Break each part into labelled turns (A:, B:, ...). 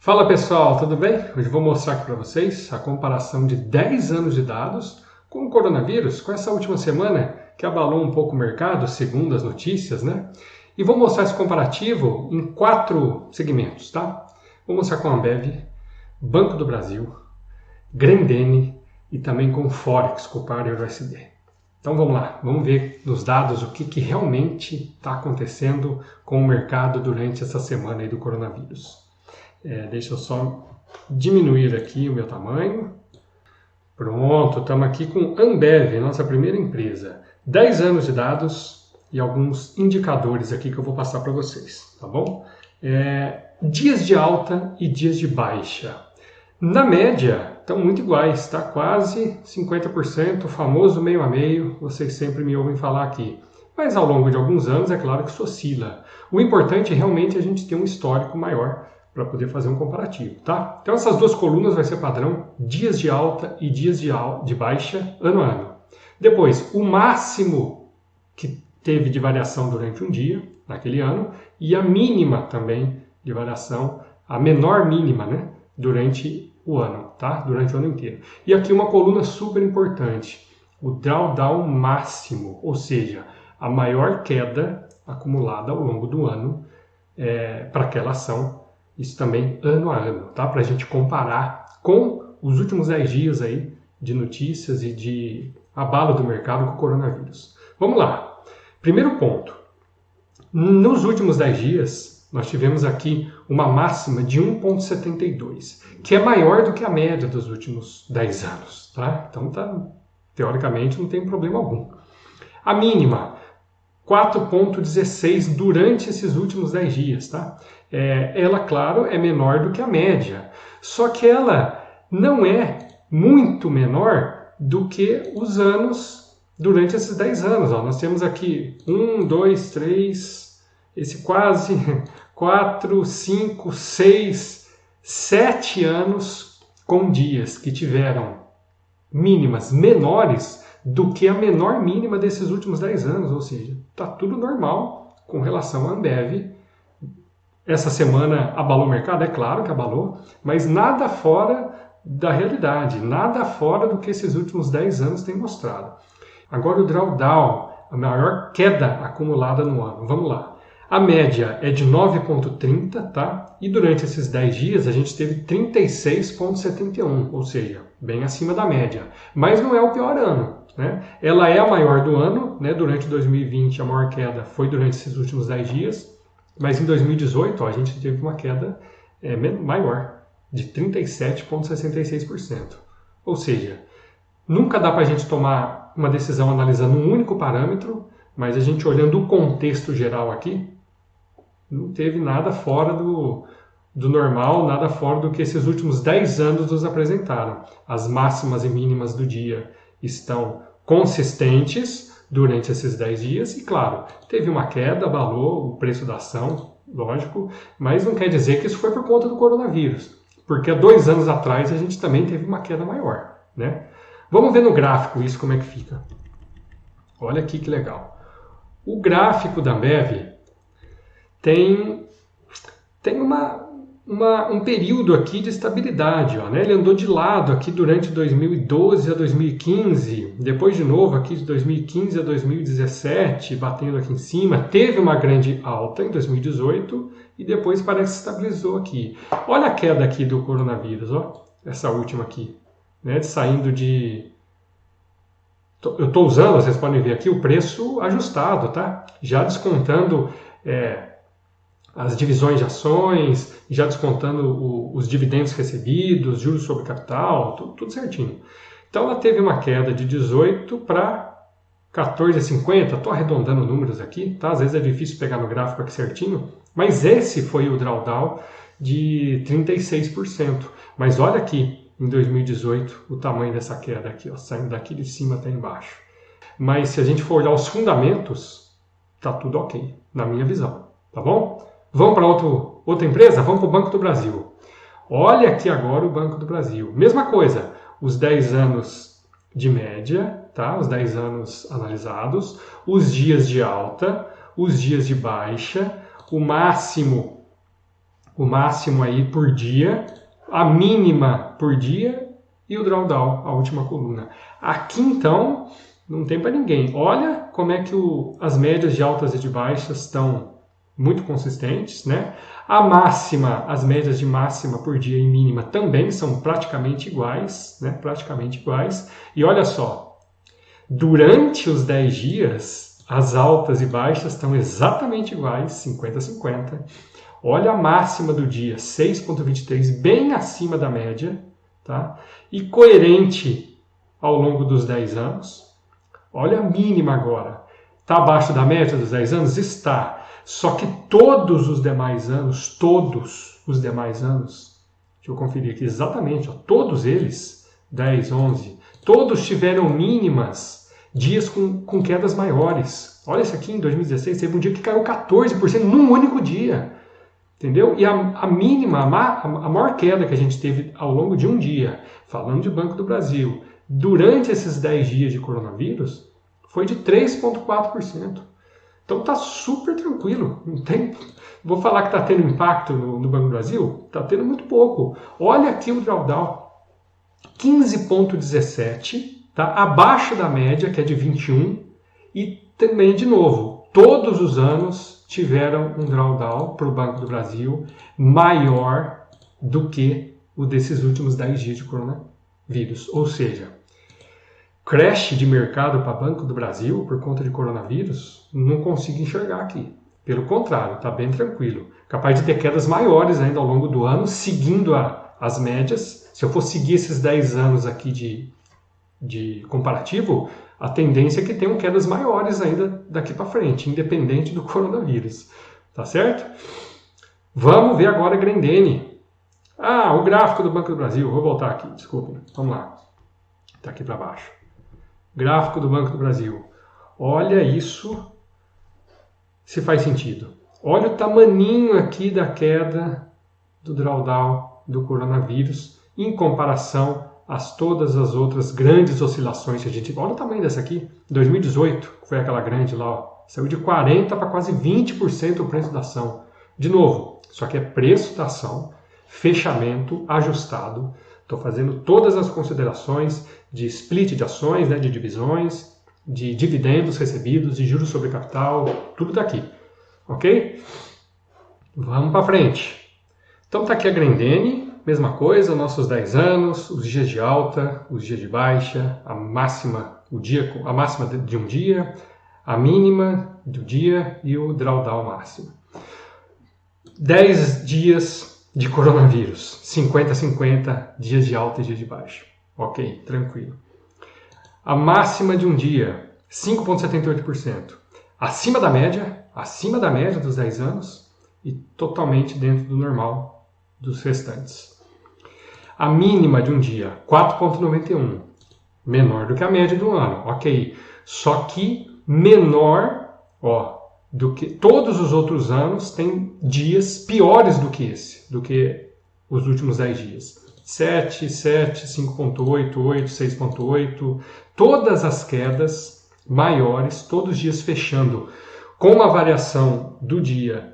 A: Fala pessoal, tudo bem? Hoje vou mostrar aqui para vocês a comparação de 10 anos de dados com o coronavírus, com essa última semana que abalou um pouco o mercado, segundo as notícias, né? E vou mostrar esse comparativo em 4 segmentos, tá? Vou mostrar com a Ambev, Banco do Brasil, Grendene e também com o Forex, com o par USD. Então vamos lá, vamos ver nos dados o que realmente está acontecendo com o mercado durante essa semana aí do coronavírus. Deixa eu só diminuir aqui o meu tamanho. Pronto, estamos aqui com Ambev, nossa primeira empresa. 10 anos de dados e alguns indicadores aqui que eu vou passar para vocês, tá bom? Dias de alta e dias de baixa. Na média, estão muito iguais, tá? Quase 50%, o famoso meio a meio, vocês sempre me ouvem falar aqui. Mas ao longo de alguns anos, é claro que isso oscila. O importante é realmente a gente ter um histórico maior para poder fazer um comparativo, tá? Então essas duas colunas vai ser padrão, dias de alta e dias de baixa, ano a ano. Depois, o máximo que teve de variação durante um dia, naquele ano, e a mínima também de variação, a menor mínima, né? Durante o ano, tá? Durante o ano inteiro. E aqui uma coluna super importante, o drawdown máximo, ou seja, a maior queda acumulada ao longo do ano para aquela ação. Isso também ano a ano, tá? Para a gente comparar com os últimos 10 dias aí de notícias e de abalo do mercado com o coronavírus. Vamos lá. Primeiro ponto. Nos últimos 10 dias, nós tivemos aqui uma máxima de 1,72, que é maior do que a média dos últimos 10 anos, tá? Então, teoricamente, não tem problema algum. A mínima, 4,16 durante esses últimos 10 dias, tá? Ela, claro, é menor do que a média, só que ela não é muito menor do que os anos durante esses 10 anos. Ó. Nós temos aqui 1, 2, 3, esse quase 4, 5, 6, 7 anos com dias que tiveram mínimas menores do que a menor mínima desses últimos 10 anos, ou seja, está tudo normal com relação à Ambev. Essa semana abalou o mercado? É claro que abalou, mas nada fora da realidade, nada fora do que esses últimos 10 anos têm mostrado. Agora o drawdown, a maior queda acumulada no ano. Vamos lá. A média é de 9,30, tá? E durante esses 10 dias a gente teve 36,71, ou seja, bem acima da média. Mas não é o pior ano, né? Ela é a maior do ano, né? Durante 2020 a maior queda foi durante esses últimos 10 dias. Mas em 2018, ó, a gente teve uma queda maior, de 37,66%. Ou seja, nunca dá para a gente tomar uma decisão analisando um único parâmetro, mas a gente olhando o contexto geral aqui, não teve nada fora do normal, nada fora do que esses últimos 10 anos nos apresentaram. As máximas e mínimas do dia estão consistentes durante esses 10 dias, e claro, teve uma queda, abalou o preço da ação, lógico, mas não quer dizer que isso foi por conta do coronavírus, porque há 2 anos atrás a gente também teve uma queda maior, né? Vamos ver no gráfico isso como é que fica. Olha aqui que legal. O gráfico da Ambev tem um período aqui de estabilidade, ó, né? Ele andou de lado aqui durante 2012 a 2015, depois de novo aqui de 2015 a 2017, batendo aqui em cima, teve uma grande alta em 2018 e depois parece que estabilizou aqui. Olha a queda aqui do coronavírus, ó, essa última aqui, né? Saindo de... Eu estou usando, vocês podem ver aqui, o preço ajustado, tá? Já descontando... as divisões de ações, já descontando os dividendos recebidos, juros sobre capital, tudo certinho. Então ela teve uma queda de 18 para 14,50, estou arredondando números aqui, tá? Às vezes é difícil pegar no gráfico aqui certinho, mas esse foi o drawdown de 36%. Mas olha aqui, em 2018, o tamanho dessa queda aqui, ó, saindo daqui de cima até embaixo. Mas se a gente for olhar os fundamentos, tá tudo ok, na minha visão, tá bom? Vamos para outra empresa? Vamos para o Banco do Brasil. Olha aqui agora o Banco do Brasil. Mesma coisa, os 10 anos de média, tá? Os 10 anos analisados, os dias de alta, os dias de baixa, o máximo o máximo aí por dia, a mínima por dia e o drawdown, a última coluna. Aqui então não tem para ninguém. Olha como é que as médias de altas e de baixas estão muito consistentes, né? A máxima, as médias de máxima por dia e mínima também são praticamente iguais, né? Praticamente iguais. E olha só, durante os 10 dias, as altas e baixas estão exatamente iguais, 50-50. Olha a máxima do dia, 6,23, bem acima da média, tá? E coerente ao longo dos 10 anos. Olha a mínima agora. Está abaixo da média dos 10 anos? Está. Só que todos os demais anos, deixa eu conferir aqui exatamente, ó, todos eles, 10, 11, todos tiveram mínimas, dias com quedas maiores. Olha esse aqui, em 2016, teve um dia que caiu 14% num único dia. Entendeu? E a mínima, a maior queda que a gente teve ao longo de um dia, falando de Banco do Brasil, durante esses 10 dias de coronavírus, foi de 3,4%. Então está super tranquilo. Não tem... Vou falar que está tendo impacto no Banco do Brasil? Está tendo muito pouco. Olha aqui o drawdown. 15,17, tá? Abaixo da média, que é de 21. E também, de novo, todos os anos tiveram um drawdown para o Banco do Brasil maior do que o desses últimos 10 dias de coronavírus. Ou seja, crash de mercado para Banco do Brasil por conta de coronavírus, não consigo enxergar aqui. Pelo contrário, está bem tranquilo. Capaz de ter quedas maiores ainda ao longo do ano, seguindo as médias. Se eu for seguir esses 10 anos aqui de comparativo, a tendência é que tenham quedas maiores ainda daqui para frente, independente do coronavírus. Tá certo? Vamos ver agora a Grendene. O gráfico do Banco do Brasil. Vou voltar aqui, desculpem. Vamos lá. Está aqui para baixo. Gráfico do Banco do Brasil. Olha isso, se faz sentido. Olha o tamaninho aqui da queda do drawdown do coronavírus em comparação a todas as outras grandes oscilações que a gente... Olha o tamanho dessa aqui. 2018, que foi aquela grande lá, ó. Saiu de 40% para quase 20% o preço da ação. De novo, isso aqui é preço da ação, fechamento ajustado. Estou fazendo todas as considerações de split de ações, né, de divisões, de dividendos recebidos, de juros sobre capital, tudo daqui. Ok? Vamos para frente. Então está aqui a Grendene, mesma coisa, nossos 10 anos, os dias de alta, os dias de baixa, a máxima de um dia, a mínima do dia e o drawdown máximo. 10 dias de coronavírus, 50-50, dias de alta e dias de baixa. Ok, tranquilo. A máxima de um dia, 5,78%. Acima da média dos 10 anos e totalmente dentro do normal dos restantes. A mínima de um dia, 4,91%. Menor do que a média do ano, ok. Só que menor, do que todos os outros anos, tem dias piores do que esse, do que os últimos 10 dias. 7, 5,8, 8, 6,8, todas as quedas maiores, todos os dias fechando com uma variação do dia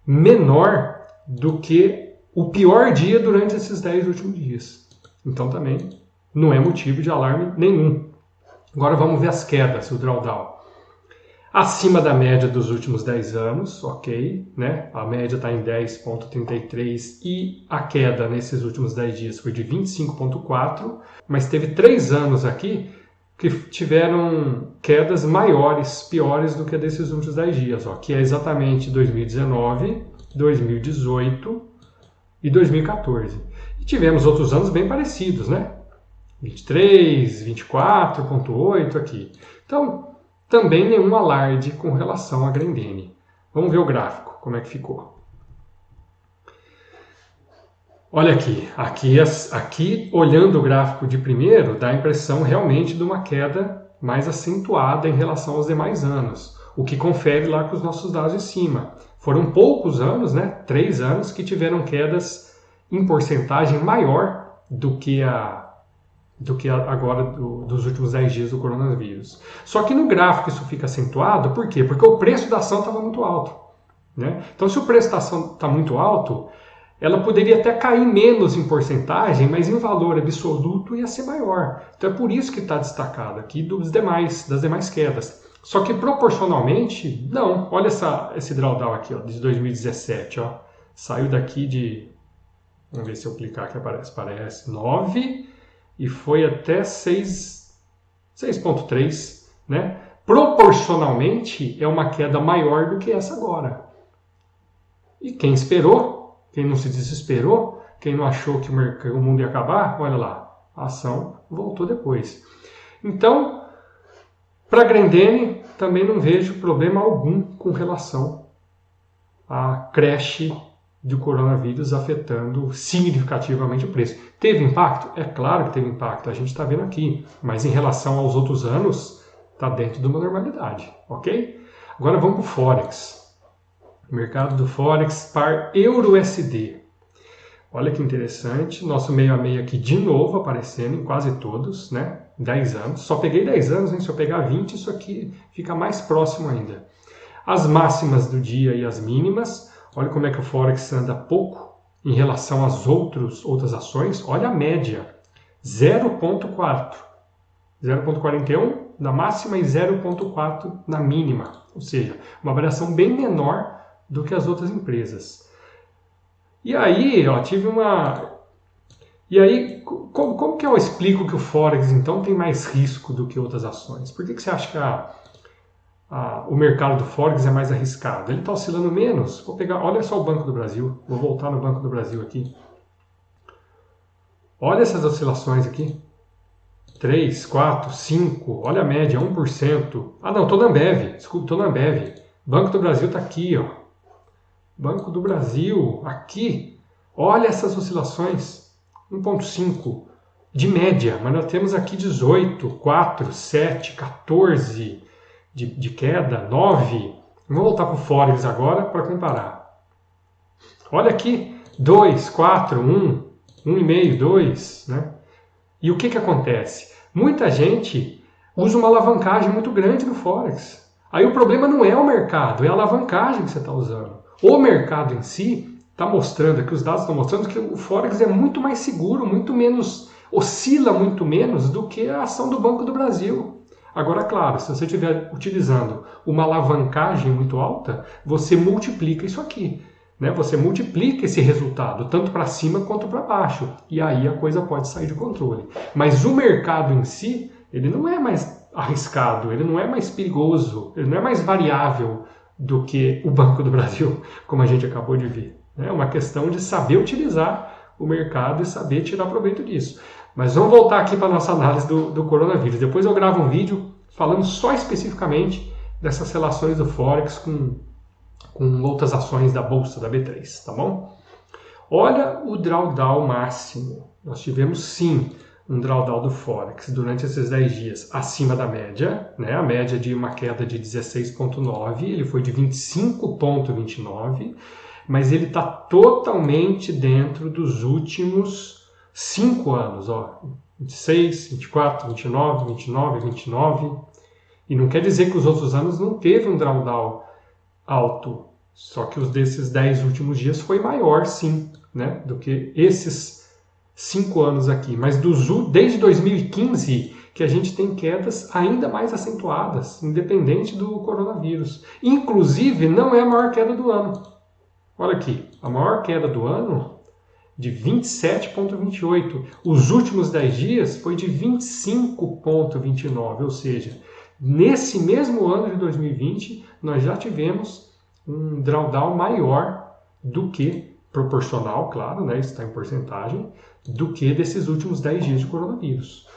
A: menor do que o pior dia durante esses 10 últimos dias. Então também não é motivo de alarme nenhum. Agora vamos ver as quedas, o drawdown. Acima da média dos últimos 10 anos, ok, né? A média está em 10,33 e a queda nesses últimos 10 dias foi de 25,4, mas teve 3 anos aqui que tiveram quedas maiores, piores do que a desses últimos 10 dias, que é exatamente 2019, 2018 e 2014. E tivemos outros anos bem parecidos, né? 23, 24,8 aqui. Então, também nenhum alarde com relação à Grendene. Vamos ver o gráfico, como é que ficou. Olha aqui olhando o gráfico de primeiro, dá a impressão realmente de uma queda mais acentuada em relação aos demais anos, o que confere lá com os nossos dados de cima. Foram poucos anos, né, 3 anos, que tiveram quedas em porcentagem maior do que agora dos últimos 10 dias do coronavírus. Só que no gráfico isso fica acentuado, por quê? Porque o preço da ação estava muito alto, né? Então, se o preço da ação está muito alto, ela poderia até cair menos em porcentagem, mas em valor absoluto ia ser maior. Então é por isso que está destacado aqui das demais quedas. Só que proporcionalmente, não. Olha esse drawdown aqui, ó, de 2017. Ó. Saiu daqui de, vamos ver se eu clicar aqui parece 9 e foi até 6,3, né? Proporcionalmente é uma queda maior do que essa agora. E quem esperou, quem não se desesperou, quem não achou que o mundo ia acabar, olha lá, a ação voltou depois. Então, para a Grendene, também não vejo problema algum com relação à creche do coronavírus afetando significativamente o preço. Teve impacto? É claro que teve impacto, a gente está vendo aqui, mas em relação aos outros anos, está dentro de uma normalidade, ok? Agora vamos para o Forex. Mercado do Forex par Euro-USD. Olha que interessante, nosso meio a meio aqui de novo aparecendo em quase todos, né? 10 anos. Só peguei 10 anos, hein? Se eu pegar 20, isso aqui fica mais próximo ainda. As máximas do dia e as mínimas. Olha como é que o Forex anda pouco em relação às outras ações. Olha a média, 0,4. 0,41 na máxima e 0,4 na mínima. Ou seja, uma variação bem menor do que as outras empresas. E aí, ó, E aí, como que eu explico que o Forex, então, tem mais risco do que outras ações? Por que você acha que o mercado do Forex é mais arriscado? Ele está oscilando menos? Olha só o Banco do Brasil. Vou voltar no Banco do Brasil aqui. Olha essas oscilações aqui. 3, 4, 5, olha a média, 1%. Ah, não, estou na Ambev. Desculpa, estou na Ambev. Banco do Brasil está aqui, ó. Banco do Brasil, aqui. Olha essas oscilações. 1,5 de média, mas nós temos aqui 18, 4, 7, 14 de queda, 9. Vamos voltar para o Forex agora para comparar. Olha aqui, 2, 4, 1, 1,5, 2, né? E o que acontece? Muita gente usa uma alavancagem muito grande no Forex. Aí o problema não é o mercado, é a alavancagem que você está usando. O mercado em si está mostrando, aqui os dados estão mostrando que o Forex é muito mais seguro, muito menos, oscila muito menos do que a ação do Banco do Brasil. Agora, claro, se você estiver utilizando uma alavancagem muito alta, você multiplica isso aqui. Né? Você multiplica esse resultado, tanto para cima quanto para baixo. E aí a coisa pode sair de controle. Mas o mercado em si, ele não é mais arriscado, ele não é mais perigoso, ele não é mais variável do que o Banco do Brasil, como a gente acabou de ver. É uma questão de saber utilizar o mercado e saber tirar proveito disso. Mas vamos voltar aqui para a nossa análise do coronavírus. Depois eu gravo um vídeo falando só especificamente dessas relações do Forex com outras ações da Bolsa, da B3, tá bom? Olha o drawdown máximo. Nós tivemos sim um drawdown do Forex durante esses 10 dias acima da média, né? A média de uma queda de 16,9, ele foi de 25,29, mas ele está totalmente dentro dos últimos 5 anos, ó. 26, 24, 29, 29, 29. E não quer dizer que os outros anos não teve um drawdown alto, só que os desses 10 últimos dias foi maior, sim, né, do que esses 5 anos aqui. Mas desde 2015 que a gente tem quedas ainda mais acentuadas, independente do coronavírus. Inclusive, não é a maior queda do ano. Olha aqui, a maior queda do ano de 27,28. Os últimos 10 dias foi de 25,29, ou seja, nesse mesmo ano de 2020, nós já tivemos um drawdown maior do que, proporcional, claro, né, isso está em porcentagem, do que desses últimos 10 dias de coronavírus.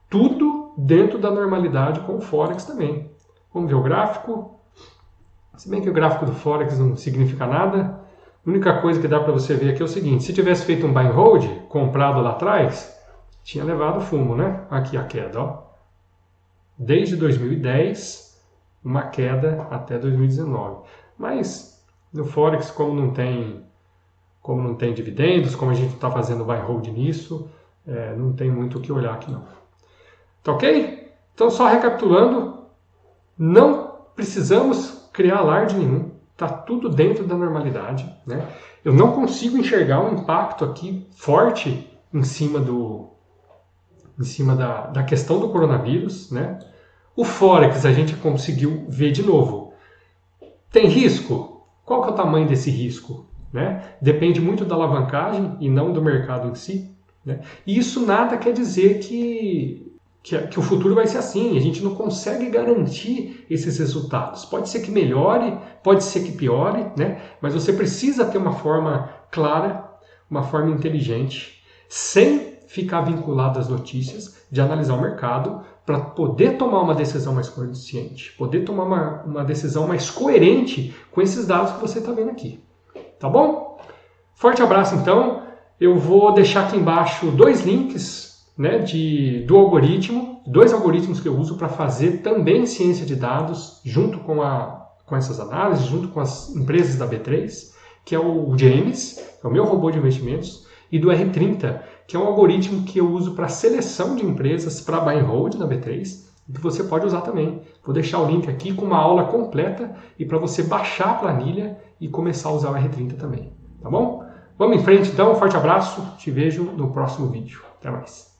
A: Tudo dentro da normalidade com o Forex também. Vamos ver o gráfico. Se bem que o gráfico do Forex não significa nada, a única coisa que dá para você ver aqui é o seguinte: se tivesse feito um buy and hold, comprado lá atrás, tinha levado fumo, né? Aqui a queda, ó. Desde 2010, uma queda até 2019. Mas no Forex, como não tem dividendos, como a gente está fazendo buy and hold nisso, não tem muito o que olhar aqui não. Tá ok? Então, só recapitulando, não precisamos criar alarde nenhum. está tudo dentro da normalidade, né? Eu não consigo enxergar um impacto aqui forte em cima da questão do coronavírus, né? O Forex a gente conseguiu ver de novo. Tem risco? Qual que é o tamanho desse risco? Né? Depende muito da alavancagem e não do mercado em si. Né? E isso nada quer dizer que o futuro vai ser assim. A gente não consegue garantir esses resultados. Pode ser que melhore, pode ser que piore, né? Mas você precisa ter uma forma clara, uma forma inteligente, sem ficar vinculado às notícias, de analisar o mercado para poder tomar uma decisão mais consciente, poder tomar uma decisão mais coerente com esses dados que você está vendo aqui. Tá bom? Forte abraço, então. Eu vou deixar aqui embaixo 2 links, né, do algoritmo, 2 algoritmos que eu uso para fazer também ciência de dados, junto com essas análises, junto com as empresas da B3, que é o James, que é o meu robô de investimentos, e do R30, que é um algoritmo que eu uso para seleção de empresas para buy and hold na B3, que você pode usar também. Vou deixar o link aqui com uma aula completa e para você baixar a planilha e começar a usar o R30 também, tá bom? Vamos em frente então, um forte abraço, te vejo no próximo vídeo. Até mais.